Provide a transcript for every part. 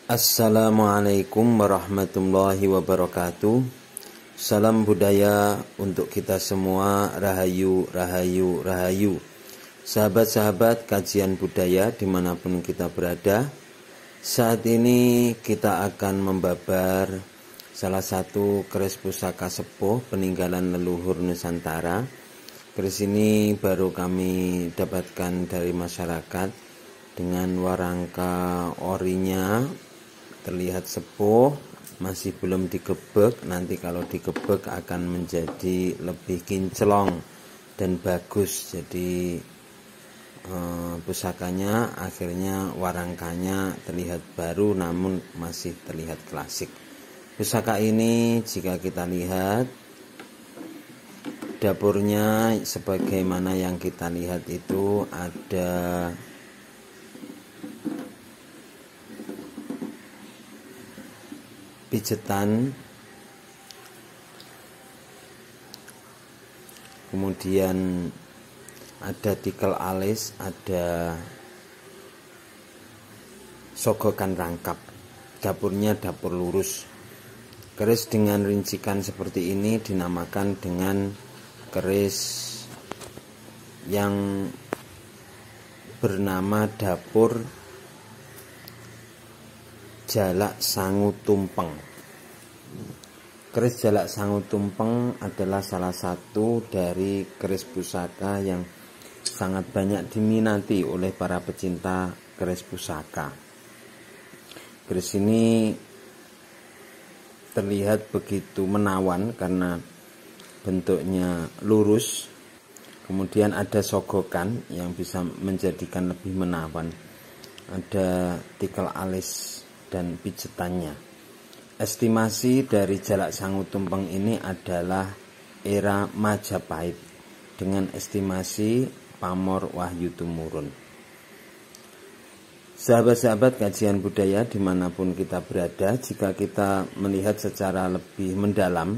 Assalamualaikum warahmatullahi wabarakatuh. Salam budaya untuk kita semua. Rahayu, rahayu, rahayu. Sahabat-sahabat kajian budaya dimanapun kita berada, saat ini kita akan membabar salah satu keris pusaka sepuh peninggalan leluhur Nusantara. Keris ini baru kami dapatkan dari masyarakat dengan warangka orinya, terlihat sepuh, masih belum digebek. Nanti kalau digebek akan menjadi lebih kinclong dan bagus. Jadi pusakanya akhirnya warangkanya terlihat baru namun masih terlihat klasik. Pusaka ini jika kita lihat dapurnya sebagaimana yang kita lihat itu ada pijetan, kemudian ada tikel alis, ada sogokan rangkap. Dapurnya dapur lurus. Keris dengan rincikan seperti ini dinamakan dengan keris yang bernama dapur Jalak Sangu Tumpeng. Keris Jalak Sangu Tumpeng adalah salah satu dari keris pusaka yang sangat banyak diminati oleh para pecinta keris pusaka. Keris ini terlihat begitu menawan karena bentuknya lurus, kemudian ada sogokan yang bisa menjadikan lebih menawan, ada tikel alis dan pijetannya. Estimasi dari Jalak Sangu Tumpeng ini adalah era Majapahit dengan estimasi pamor Wahyu Tumurun. Sahabat-sahabat kajian budaya dimanapun kita berada, jika kita melihat secara lebih mendalam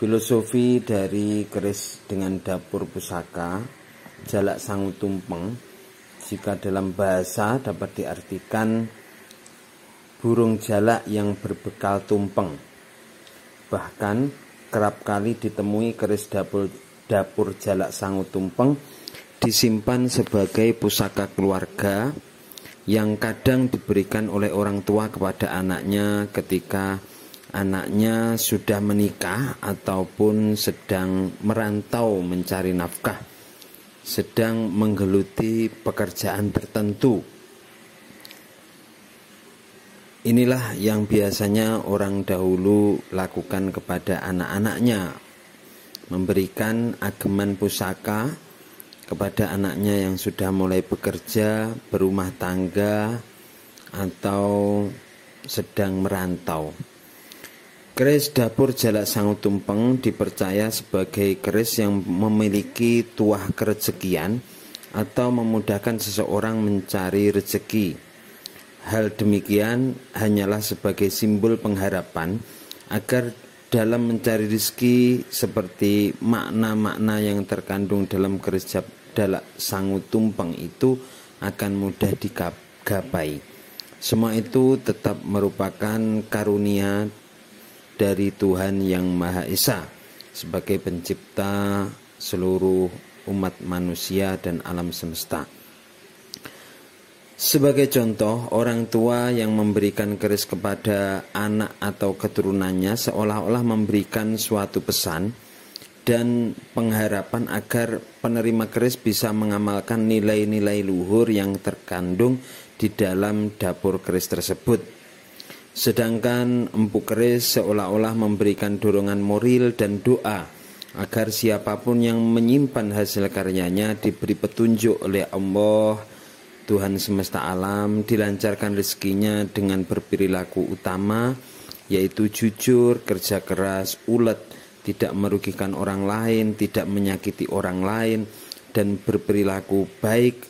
filosofi dari keris dengan dapur pusaka Jalak Sangu Tumpeng, jika dalam bahasa dapat diartikan burung jalak yang berbekal tumpeng. Bahkan kerap kali ditemui keris dapur Jalak Sangu Tumpeng disimpan sebagai pusaka keluarga yang kadang diberikan oleh orang tua kepada anaknya ketika anaknya sudah menikah ataupun sedang merantau mencari nafkah, sedang menggeluti pekerjaan tertentu. Inilah yang biasanya orang dahulu lakukan kepada anak-anaknya, memberikan ageman pusaka kepada anaknya yang sudah mulai bekerja, berumah tangga, atau sedang merantau. Keris dapur Jalak Sangu Tumpeng dipercaya sebagai keris yang memiliki tuah kerezekian atau memudahkan seseorang mencari rezeki. Hal demikian hanyalah sebagai simbol pengharapan agar dalam mencari rezeki seperti makna-makna yang terkandung dalam keris Jalak Sangu Tumpeng itu akan mudah digapai. Semua itu tetap merupakan karunia dari Tuhan Yang Maha Esa sebagai pencipta seluruh umat manusia dan alam semesta. Sebagai contoh, orang tua yang memberikan keris kepada anak atau keturunannya seolah-olah memberikan suatu pesan dan pengharapan agar penerima keris bisa mengamalkan nilai-nilai luhur yang terkandung di dalam dapur keris tersebut. Sedangkan empu keris seolah-olah memberikan dorongan moral dan doa agar siapapun yang menyimpan hasil karyanya diberi petunjuk oleh Allah, Tuhan semesta alam, dilancarkan rezekinya dengan berperilaku utama, yaitu jujur, kerja keras, ulet, tidak merugikan orang lain, tidak menyakiti orang lain, dan berperilaku baik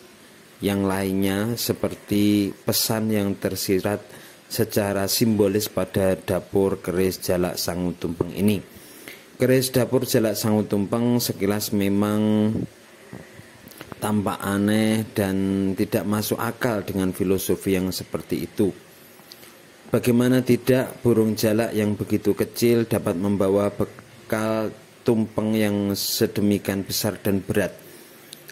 yang lainnya, seperti pesan yang tersirat secara simbolis pada dapur keris Jalak Sangu Tumpeng ini. Keris dapur Jalak Sangu Tumpeng sekilas memang tampak aneh dan tidak masuk akal dengan filosofi yang seperti itu. Bagaimana tidak, burung jalak yang begitu kecil dapat membawa bekal tumpeng yang sedemikian besar dan berat.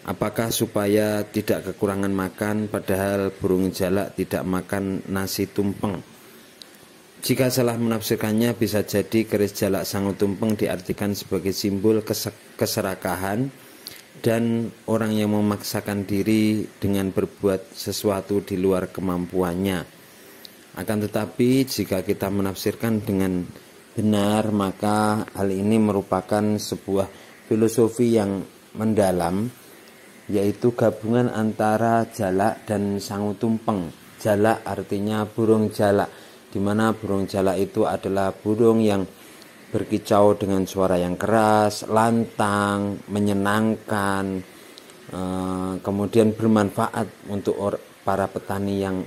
Apakah supaya tidak kekurangan makan, padahal burung jalak tidak makan nasi tumpeng? Jika salah menafsirkannya, bisa jadi keris jalak sangu tumpeng diartikan sebagai simbol keserakahan dan orang yang memaksakan diri dengan berbuat sesuatu di luar kemampuannya. Akan tetapi jika kita menafsirkan dengan benar, maka hal ini merupakan sebuah filosofi yang mendalam, yaitu gabungan antara jalak dan sangu tumpeng. Jalak artinya burung jalak, di mana burung jalak itu adalah burung yang berkicau dengan suara yang keras, lantang, menyenangkan, kemudian bermanfaat untuk para petani yang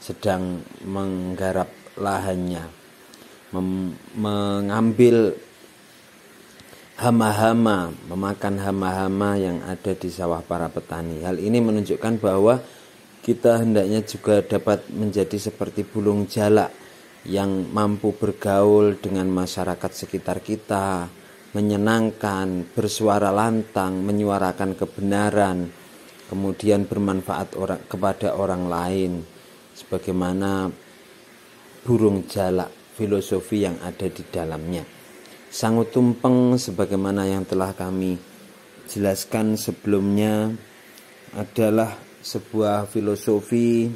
sedang menggarap lahannya, mengambil hama-hama, memakan hama-hama yang ada di sawah para petani. Hal ini menunjukkan bahwa kita hendaknya juga dapat menjadi seperti burung jalak yang mampu bergaul dengan masyarakat sekitar kita, menyenangkan, bersuara lantang, menyuarakan kebenaran, kemudian bermanfaat kepada orang lain, sebagaimana burung jalak, filosofi yang ada di dalamnya. Sangu tumpeng sebagaimana yang telah kami jelaskan sebelumnya adalah sebuah filosofi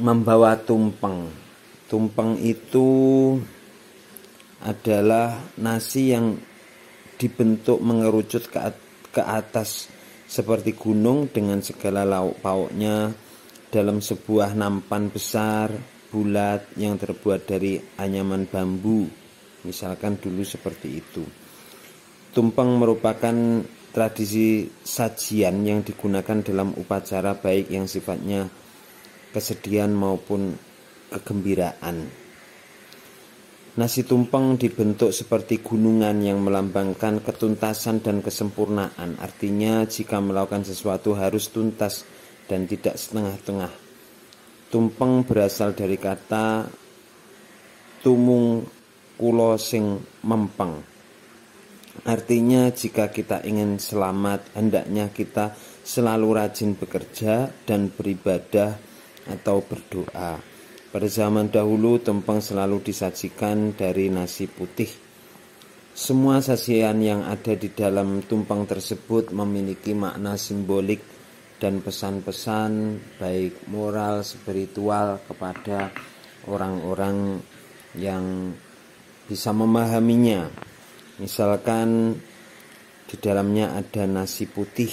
membawa tumpeng. Tumpeng itu adalah nasi yang dibentuk mengerucut ke atas seperti gunung dengan segala lauk pauknya dalam sebuah nampan besar bulat yang terbuat dari anyaman bambu, misalkan dulu seperti itu. Tumpeng merupakan tradisi sajian yang digunakan dalam upacara baik yang sifatnya kesedihan maupun kegembiraan. Nasi tumpeng dibentuk seperti gunungan yang melambangkan ketuntasan dan kesempurnaan. Artinya jika melakukan sesuatu harus tuntas dan tidak setengah-tengah. Tumpeng berasal dari kata tumung kulo sing mempeng. Artinya jika kita ingin selamat, hendaknya kita selalu rajin bekerja dan beribadah atau berdoa. Pada zaman dahulu tumpeng selalu disajikan dari nasi putih. Semua sajian yang ada di dalam tumpeng tersebut memiliki makna simbolik dan pesan-pesan baik moral, spiritual kepada orang-orang yang bisa memahaminya. Misalkan di dalamnya ada nasi putih,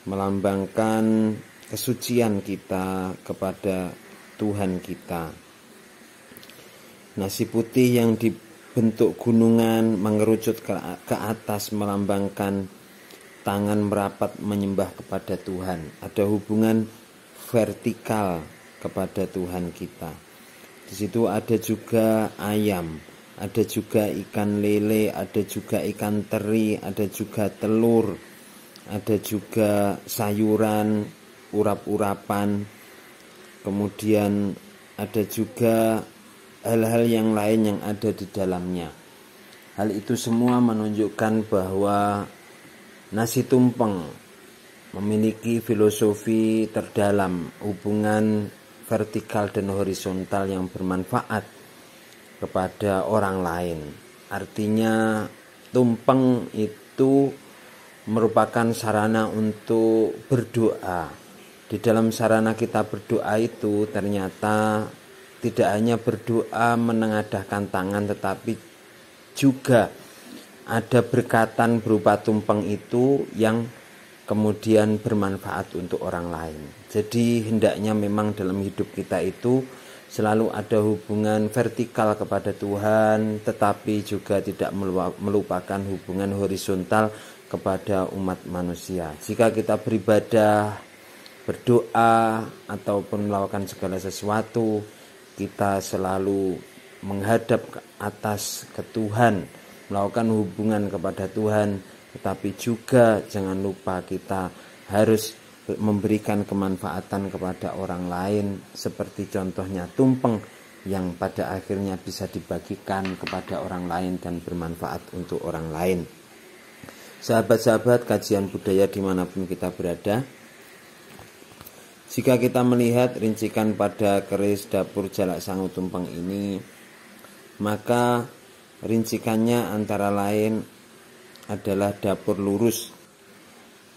melambangkan kesucian kita kepada Tuhan kita. Nasi putih yang dibentuk gunungan mengerucut ke atas melambangkan tangan merapat menyembah kepada Tuhan. Ada hubungan vertikal kepada Tuhan kita. Di situ ada juga ayam, ada juga ikan lele, ada juga ikan teri, ada juga telur, ada juga sayuran, urap-urapan, kemudian ada juga hal-hal yang lain yang ada di dalamnya. Hal itu semua menunjukkan bahwa nasi tumpeng memiliki filosofi terdalam, hubungan vertikal dan horizontal yang bermanfaat kepada orang lain. Artinya tumpeng itu merupakan sarana untuk berdoa. Di dalam sarana kita berdoa itu ternyata tidak hanya berdoa menengadahkan tangan, tetapi juga ada berkatan berupa tumpeng itu yang kemudian bermanfaat untuk orang lain. Jadi hendaknya memang dalam hidup kita itu selalu ada hubungan vertikal kepada Tuhan, tetapi juga tidak melupakan hubungan horizontal kepada umat manusia. Jika kita beribadah, berdoa, ataupun melakukan segala sesuatu, kita selalu menghadap ke atas ke Tuhan, melakukan hubungan kepada Tuhan, tetapi juga jangan lupa kita harus memberikan kemanfaatan kepada orang lain, seperti contohnya tumpeng yang pada akhirnya bisa dibagikan kepada orang lain dan bermanfaat untuk orang lain. Sahabat-sahabat kajian budaya dimanapun kita berada, jika kita melihat rincikan pada keris dapur Jalak Sangu Tumpeng ini, maka rincikannya antara lain adalah dapur lurus.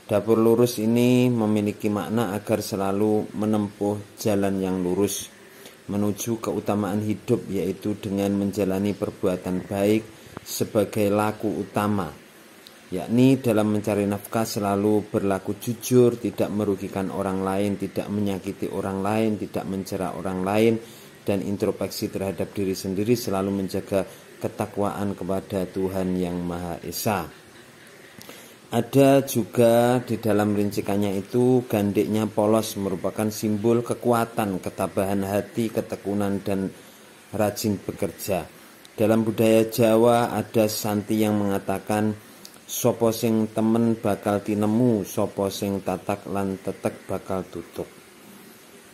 Dapur lurus ini memiliki makna agar selalu menempuh jalan yang lurus menuju keutamaan hidup, yaitu dengan menjalani perbuatan baik sebagai laku utama, yakni dalam mencari nafkah selalu berlaku jujur, tidak merugikan orang lain, tidak menyakiti orang lain, tidak mencela orang lain, dan introspeksi terhadap diri sendiri, selalu menjaga ketakwaan kepada Tuhan Yang Maha Esa. Ada juga di dalam rincikannya itu gandeknya polos, merupakan simbol kekuatan, ketabahan hati, ketekunan, dan rajin bekerja. Dalam budaya Jawa ada santi yang mengatakan, sopo sing temen bakal tinemu, sopo sing tatak lan tetek bakal tutuk.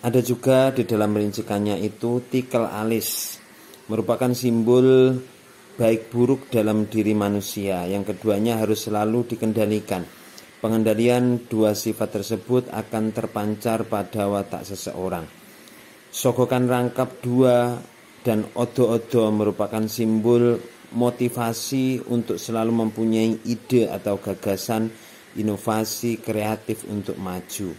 Ada juga di dalam rincikannya itu tikel alis, merupakan simbol baik buruk dalam diri manusia. Yang keduanya harus selalu dikendalikan. Pengendalian dua sifat tersebut akan terpancar pada watak seseorang. Sogokan rangkap dua dan odo-odo merupakan simbol motivasi untuk selalu mempunyai ide atau gagasan, inovasi, kreatif untuk maju.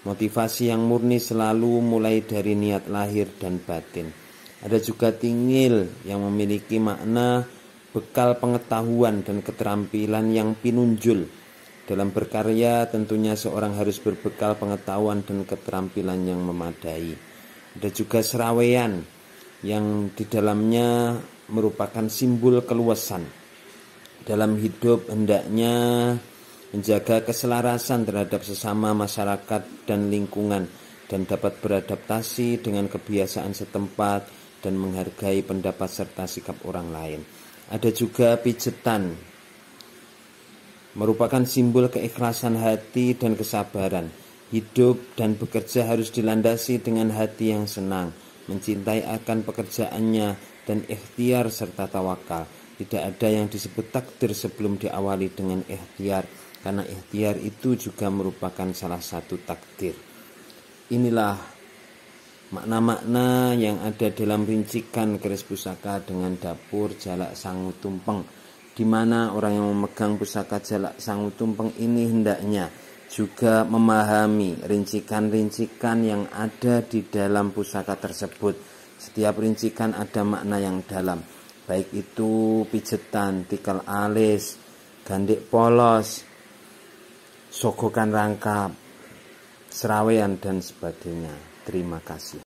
Motivasi yang murni selalu mulai dari niat lahir dan batin. Ada juga tingil yang memiliki makna bekal pengetahuan dan keterampilan yang pinunjul. Dalam berkarya tentunya seorang harus berbekal pengetahuan dan keterampilan yang memadai. Ada juga serawean yang di dalamnya merupakan simbol keluasan. Dalam hidup hendaknya menjaga keselarasan terhadap sesama masyarakat dan lingkungan, dan dapat beradaptasi dengan kebiasaan setempat dan menghargai pendapat serta sikap orang lain. Ada juga pijetan, merupakan simbol keikhlasan hati dan kesabaran. Hidup dan bekerja harus dilandasi dengan hati yang senang, mencintai akan pekerjaannya, dan ikhtiar serta tawakal. Tidak ada yang disebut takdir sebelum diawali dengan ikhtiar, karena ikhtiar itu juga merupakan salah satu takdir. Inilah makna-makna yang ada dalam rincikan keris pusaka dengan dapur Jalak Sangu Tumpeng, di mana orang yang memegang pusaka Jalak Sangu Tumpeng ini hendaknya juga memahami rincikan-rincikan yang ada di dalam pusaka tersebut. Setiap rincikan ada makna yang dalam, baik itu pijetan, tikal alis, gandek polos, sogokan rangkap, serawean, dan sebagainya. Terima kasih.